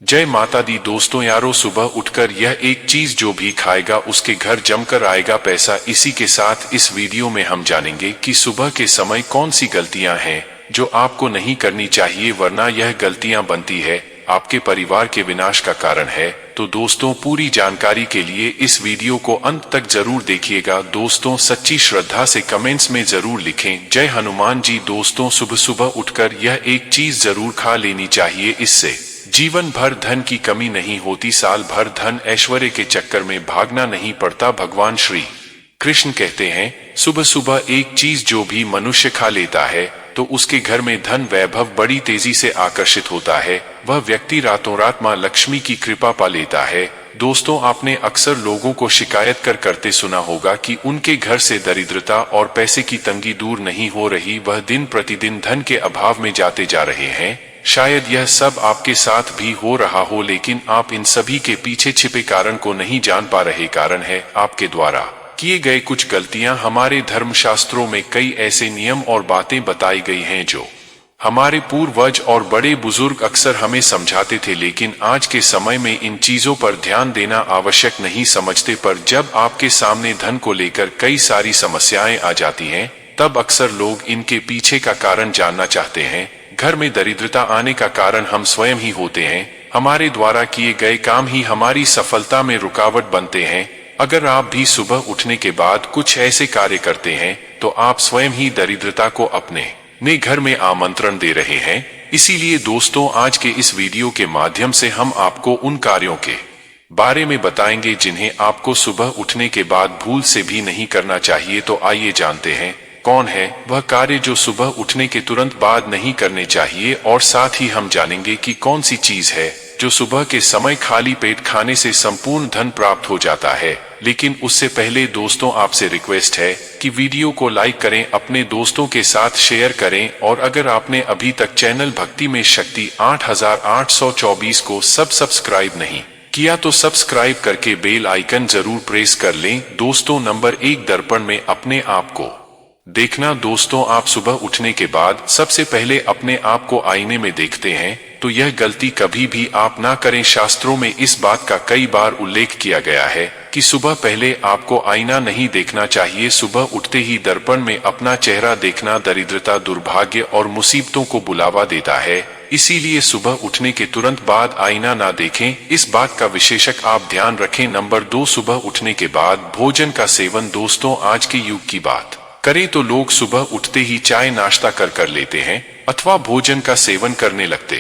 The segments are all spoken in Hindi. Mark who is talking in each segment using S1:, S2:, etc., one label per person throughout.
S1: जय माता दी दोस्तों यारों, सुबह उठकर यह एक चीज जो भी खाएगा उसके घर जमकर आएगा पैसा। इसी के साथ इस वीडियो में हम जानेंगे कि सुबह के समय कौन सी गलतियां हैं जो आपको नहीं करनी चाहिए, वरना यह गलतियां बनती है आपके परिवार के विनाश का कारण है। तो दोस्तों, पूरी जानकारी के लिए इस वीडियो को अंत तक जरूर देखिएगा। दोस्तों, सच्ची श्रद्धा से कमेंट्स में जरूर लिखें जय हनुमान जी। दोस्तों, सुबह सुबह उठकर यह एक चीज जरूर खा लेनी चाहिए, इससे जीवन भर धन की कमी नहीं होती, साल भर धन ऐश्वर्य के चक्कर में भागना नहीं पड़ता। भगवान श्री कृष्ण कहते हैं, सुबह सुबह एक चीज जो भी मनुष्य खा लेता है तो उसके घर में धन वैभव बड़ी तेजी से आकर्षित होता है। वह व्यक्ति रातों रात मां लक्ष्मी की कृपा पा लेता है। दोस्तों, आपने अक्सर लोगों को शिकायत करते सुना होगा कि उनके घर से दरिद्रता और पैसे की तंगी दूर नहीं हो रही, वह दिन प्रतिदिन धन के अभाव में जाते जा रहे हैं। शायद यह सब आपके साथ भी हो रहा हो, लेकिन आप इन सभी के पीछे छिपे कारण को नहीं जान पा रहे। कारण है आपके द्वारा किए गए कुछ गलतियां। हमारे धर्मशास्त्रों में कई ऐसे नियम और बातें बताई गई हैं जो हमारे पूर्वज और बड़े बुजुर्ग अक्सर हमें समझाते थे, लेकिन आज के समय में इन चीजों पर ध्यान देना आवश्यक नहीं समझते। पर जब आपके सामने धन को लेकर कई सारी समस्याएं आ जाती हैं, तब अक्सर लोग इनके पीछे का कारण जानना चाहते हैं। घर में दरिद्रता आने का कारण हम स्वयं ही होते हैं। हमारे द्वारा किए गए काम ही हमारी सफलता में रुकावट बनते हैं। अगर आप भी सुबह उठने के बाद कुछ ऐसे कार्य करते हैं तो आप स्वयं ही दरिद्रता को अपने घर में आमंत्रण दे रहे हैं। इसीलिए दोस्तों, आज के इस वीडियो के माध्यम से हम आपको उन कार्यों के बारे में बताएंगे जिन्हें आपको सुबह उठने के बाद भूल से भी नहीं करना चाहिए। तो आइए जानते हैं कौन है वह कार्य जो सुबह उठने के तुरंत बाद नहीं करने चाहिए, और साथ ही हम जानेंगे कि कौन सी चीज है जो सुबह के समय खाली पेट खाने से संपूर्ण धन प्राप्त हो जाता है। लेकिन उससे पहले दोस्तों, आपसे रिक्वेस्ट है कि वीडियो को लाइक करें, अपने दोस्तों के साथ शेयर करें, और अगर आपने अभी तक चैनल भक्ति में शक्ति 8824 को सब्सक्राइब नहीं किया तो सब्सक्राइब करके बेल आइकन जरूर प्रेस कर लें। दोस्तों, नंबर 1, दर्पण में अपने आप को देखना। दोस्तों, आप सुबह उठने के बाद सबसे पहले अपने आप को आईने में देखते हैं तो यह गलती कभी भी आप ना करें। शास्त्रों में इस बात का कई बार उल्लेख किया गया है कि सुबह पहले आपको आईना नहीं देखना चाहिए। सुबह उठते ही दर्पण में अपना चेहरा देखना दरिद्रता, दुर्भाग्य और मुसीबतों को बुलावा देता है। इसीलिए सुबह उठने के तुरंत बाद आईना ना देखें, इस बात का विशेषक आप ध्यान रखें। नंबर 2, सुबह उठने के बाद भोजन का सेवन। दोस्तों, आज के युग की बात करें तो लोग सुबह उठते ही चाय नाश्ता कर लेते हैं अथवा भोजन का सेवन करने लगते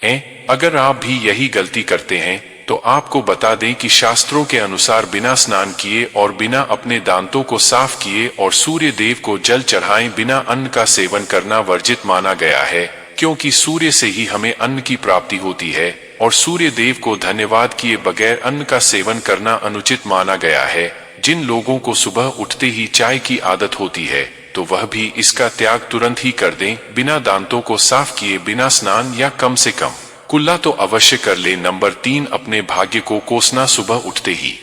S1: हैं। अगर आप भी यही गलती करते हैं तो आपको बता दें कि शास्त्रों के अनुसार बिना स्नान किए और बिना अपने दांतों को साफ किए और सूर्य देव को जल चढ़ाएं बिना अन्न का सेवन करना वर्जित माना गया है, क्योंकि सूर्य से ही हमें अन्न की प्राप्ति होती है और सूर्य देव को धन्यवाद किए बगैर अन्न का सेवन करना अनुचित माना गया है। जिन लोगों को सुबह उठते ही चाय की आदत होती है तो वह भी इसका त्याग तुरंत ही कर दें, बिना दांतों को साफ किए, बिना स्नान, या कम से कम कुल्ला तो अवश्य कर ले। नंबर 3, अपने भाग्य को कोसना। सुबह उठते ही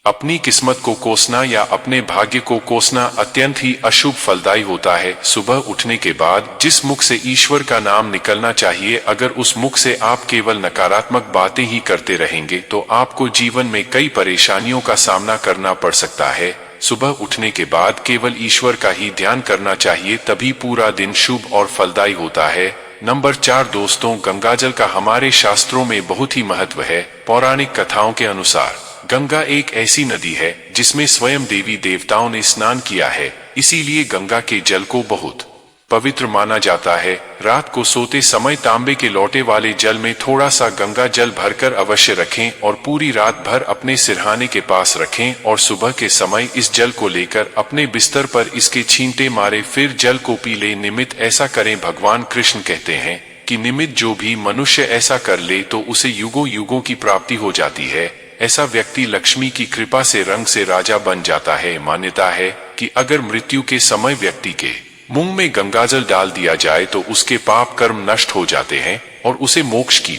S1: अपनी किस्मत को कोसना या अपने भाग्य को कोसना अत्यंत ही अशुभ फलदायी होता है। सुबह उठने के बाद जिस मुख से ईश्वर का नाम निकलना चाहिए, अगर उस मुख से आप केवल नकारात्मक बातें ही करते रहेंगे तो आपको जीवन में कई परेशानियों का सामना करना पड़ सकता है। सुबह उठने के बाद केवल ईश्वर का ही ध्यान करना चाहिए, तभी पूरा दिन शुभ और फलदायी होता है। नंबर 4, दोस्तों, गंगाजल का हमारे शास्त्रों में बहुत ही महत्व है। पौराणिक कथाओं के अनुसार गंगा एक ऐसी नदी है जिसमें स्वयं देवी देवताओं ने स्नान किया है, इसीलिए गंगा के जल को बहुत पवित्र माना जाता है। रात को सोते समय तांबे के लोटे वाले जल में थोड़ा सा गंगा जल भरकर अवश्य रखें और पूरी रात भर अपने सिरहाने के पास रखें, और सुबह के समय इस जल को लेकर अपने बिस्तर पर इसके छींटे मारे, फिर जल को पी ले। निमित्त ऐसा करें। भगवान कृष्ण कहते हैं कि निमित्त जो भी मनुष्य ऐसा कर ले तो उसे युगों युगों की प्राप्ति हो जाती है। ऐसा व्यक्ति लक्ष्मी की कृपा से रंग से राजा बन जाता है। मान्यता है कि अगर मृत्यु के समय व्यक्ति के मुंह में गंगाजल डाल दिया जाए तो उसके पाप कर्म नष्ट हो जाते हैं और उसे मोक्ष की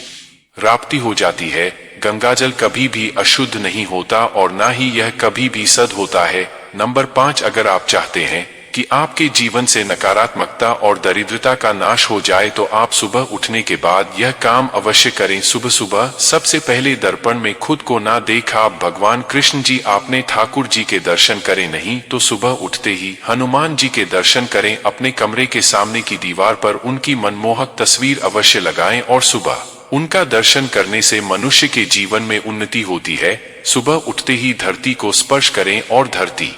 S1: प्राप्ति हो जाती है। गंगाजल कभी भी अशुद्ध नहीं होता और ना ही यह कभी भी सद होता है। नंबर 5, अगर आप चाहते हैं कि आपके जीवन से नकारात्मकता और दरिद्रता का नाश हो जाए, तो आप सुबह उठने के बाद यह काम अवश्य करें। सुबह सुबह सबसे पहले दर्पण में खुद को ना देख आप भगवान कृष्ण जी आपने ठाकुर जी के दर्शन करें, नहीं तो सुबह उठते ही हनुमान जी के दर्शन करें। अपने कमरे के सामने की दीवार पर उनकी मनमोहक तस्वीर अवश्य लगाएं और सुबह उनका दर्शन करने से मनुष्य के जीवन में उन्नति होती है। सुबह उठते ही धरती को स्पर्श करें और धरती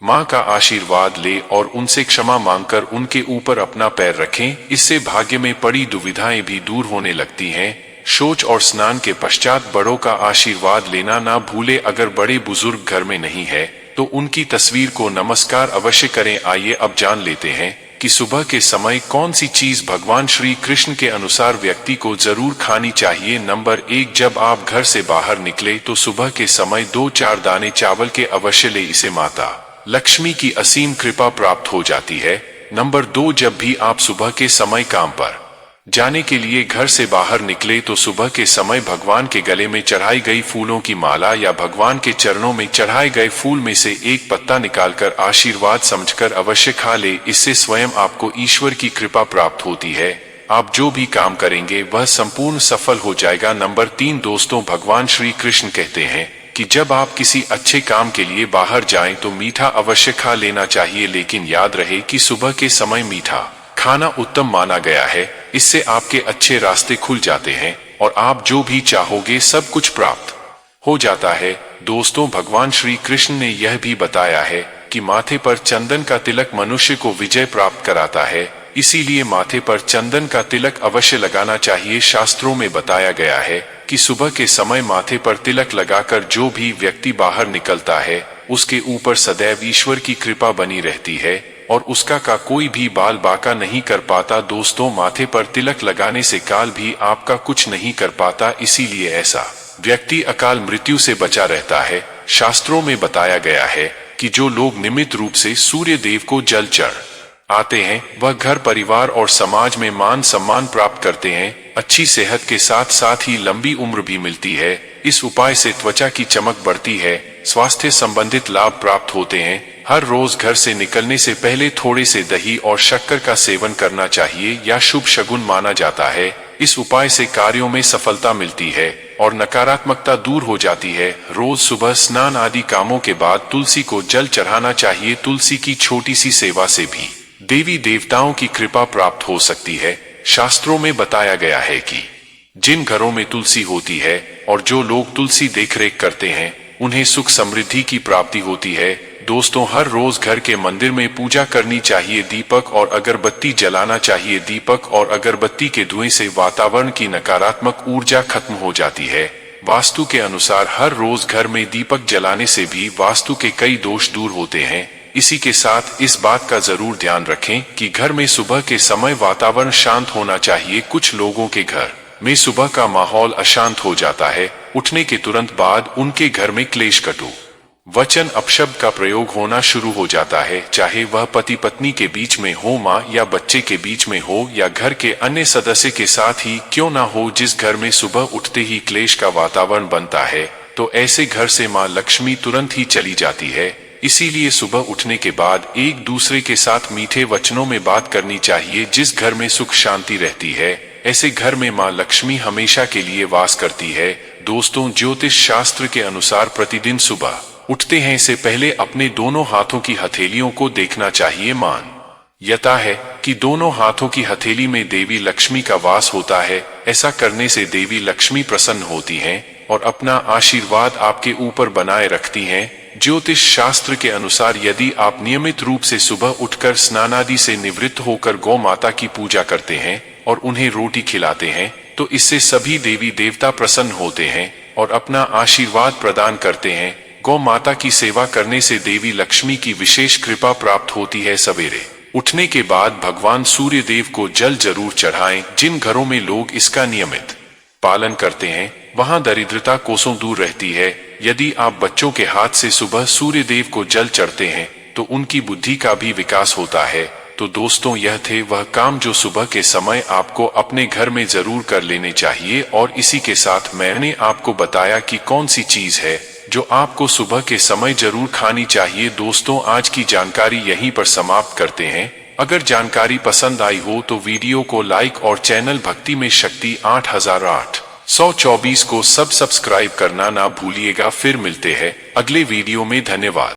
S1: माँ का आशीर्वाद ले और उनसे क्षमा मांगकर उनके ऊपर अपना पैर रखें। इससे भाग्य में पड़ी दुविधाएं भी दूर होने लगती हैं। शौच और स्नान के पश्चात बड़ों का आशीर्वाद लेना ना भूले। अगर बड़े बुजुर्ग घर में नहीं है तो उनकी तस्वीर को नमस्कार अवश्य करें। आइए अब जान लेते हैं कि सुबह के समय कौन सी चीज भगवान श्री कृष्ण के अनुसार व्यक्ति को जरूर खानी चाहिए। नंबर 1, जब आप घर से बाहर निकले तो सुबह के समय 2-4 दाने चावल के अवश्य ले, इसे माता लक्ष्मी की असीम कृपा प्राप्त हो जाती है। नंबर 2, जब भी आप सुबह के समय काम पर जाने के लिए घर से बाहर निकले तो सुबह के समय भगवान के गले में चढ़ाई गई फूलों की माला या भगवान के चरणों में चढ़ाए गए फूल में से एक पत्ता निकालकर आशीर्वाद समझकर अवश्य खा ले। इससे स्वयं आपको ईश्वर की कृपा प्राप्त होती है। आप जो भी काम करेंगे वह संपूर्ण सफल हो जाएगा। नंबर 3, दोस्तों, भगवान श्री कृष्ण कहते हैं कि जब आप किसी अच्छे काम के लिए बाहर जाएं तो मीठा अवश्य खा लेना चाहिए, लेकिन याद रहे कि सुबह के समय मीठा खाना उत्तम माना गया है। इससे आपके अच्छे रास्ते खुल जाते हैं और आप जो भी चाहोगे सब कुछ प्राप्त हो जाता है। दोस्तों, भगवान श्री कृष्ण ने यह भी बताया है कि माथे पर चंदन का तिलक मनुष्य को विजय प्राप्त कराता है, इसीलिए माथे पर चंदन का तिलक अवश्य लगाना चाहिए। शास्त्रों में बताया गया है कि सुबह के समय माथे पर तिलक लगाकर जो भी व्यक्ति बाहर निकलता है उसके ऊपर सदैव ईश्वर की कृपा बनी रहती है और उसका का कोई भी बाल बाका नहीं कर पाता। दोस्तों, माथे पर तिलक लगाने से काल भी आपका कुछ नहीं कर पाता, इसीलिए ऐसा व्यक्ति अकाल मृत्यु से बचा रहता है। शास्त्रों में बताया गया है कि जो लोग नियमित रूप से सूर्य देव को जल चढ़ आते हैं वह घर परिवार और समाज में मान सम्मान प्राप्त करते हैं। अच्छी सेहत के साथ साथ ही लंबी उम्र भी मिलती है। इस उपाय से त्वचा की चमक बढ़ती है, स्वास्थ्य संबंधित लाभ प्राप्त होते हैं। हर रोज घर से निकलने से पहले थोड़े से दही और शक्कर का सेवन करना चाहिए या शुभ शगुन माना जाता है। इस उपाय से कार्यों में सफलता मिलती है और नकारात्मकता दूर हो जाती है। रोज सुबह स्नान आदि कामों के बाद तुलसी को जल चढ़ाना चाहिए। तुलसी की छोटी सी सेवा से भी देवी देवताओं की कृपा प्राप्त हो सकती है। शास्त्रों में बताया गया है कि जिन घरों में तुलसी होती है और जो लोग तुलसी देखरेख करते हैं उन्हें सुख समृद्धि की प्राप्ति होती है। दोस्तों, हर रोज घर के मंदिर में पूजा करनी चाहिए। दीपक और अगरबत्ती जलाना चाहिए। दीपक और अगरबत्ती के धुएं से वातावरण की नकारात्मक ऊर्जा खत्म हो जाती है। वास्तु के अनुसार हर रोज घर में दीपक जलाने से भी वास्तु के कई दोष दूर होते हैं। इसी के साथ इस बात का जरूर ध्यान रखें कि घर में सुबह के समय वातावरण शांत होना चाहिए। कुछ लोगों के घर में सुबह का माहौल अशांत हो जाता है। उठने के तुरंत बाद उनके घर में क्लेश, कटु वचन, अपशब्द का प्रयोग होना शुरू हो जाता है, चाहे वह पति पत्नी के बीच में हो, माँ या बच्चे के बीच में हो या घर के अन्य सदस्य के साथ ही क्यों ना हो। जिस घर में सुबह उठते ही क्लेश का वातावरण बनता है तो ऐसे घर से माँ लक्ष्मी तुरंत ही चली जाती है। इसीलिए सुबह उठने के बाद एक दूसरे के साथ मीठे वचनों में बात करनी चाहिए। जिस घर में सुख शांति रहती है ऐसे घर में माँ लक्ष्मी हमेशा के लिए वास करती है। दोस्तों, ज्योतिष शास्त्र के अनुसार प्रतिदिन सुबह उठते हैं से पहले अपने दोनों हाथों की हथेलियों को देखना चाहिए। मान यता है कि दोनों हाथों की हथेली में देवी लक्ष्मी का वास होता है। ऐसा करने से देवी लक्ष्मी प्रसन्न होती हैं और अपना आशीर्वाद आपके ऊपर बनाए रखती हैं। ज्योतिष शास्त्र के अनुसार यदि आप नियमित रूप से सुबह उठकर स्नानादि से निवृत्त होकर गौ माता की पूजा करते हैं और उन्हें रोटी खिलाते हैं तो इससे सभी देवी देवता प्रसन्न होते हैं और अपना आशीर्वाद प्रदान करते हैं। गौ माता की सेवा करने से देवी लक्ष्मी की विशेष कृपा प्राप्त होती है। सवेरे उठने के बाद भगवान सूर्य देव को जल जरूर चढ़ाएं। जिन घरों में लोग इसका नियमित पालन करते हैं वहां दरिद्रता कोसों दूर रहती है। यदि आप बच्चों के हाथ से सुबह सूर्य देव को जल चढ़ते हैं तो उनकी बुद्धि का भी विकास होता है। तो दोस्तों, यह थे वह काम जो सुबह के समय आपको अपने घर में जरूर कर लेने चाहिए और इसी के साथ मैंने आपको बताया कि कौन सी चीज है जो आपको सुबह के समय जरूर खानी चाहिए। दोस्तों, आज की जानकारी यहीं पर समाप्त करते हैं। अगर जानकारी पसंद आई हो तो वीडियो को लाइक और चैनल भक्ति में शक्ति 8824 को सब्सक्राइब करना ना भूलिएगा। फिर मिलते हैं अगले वीडियो में। धन्यवाद।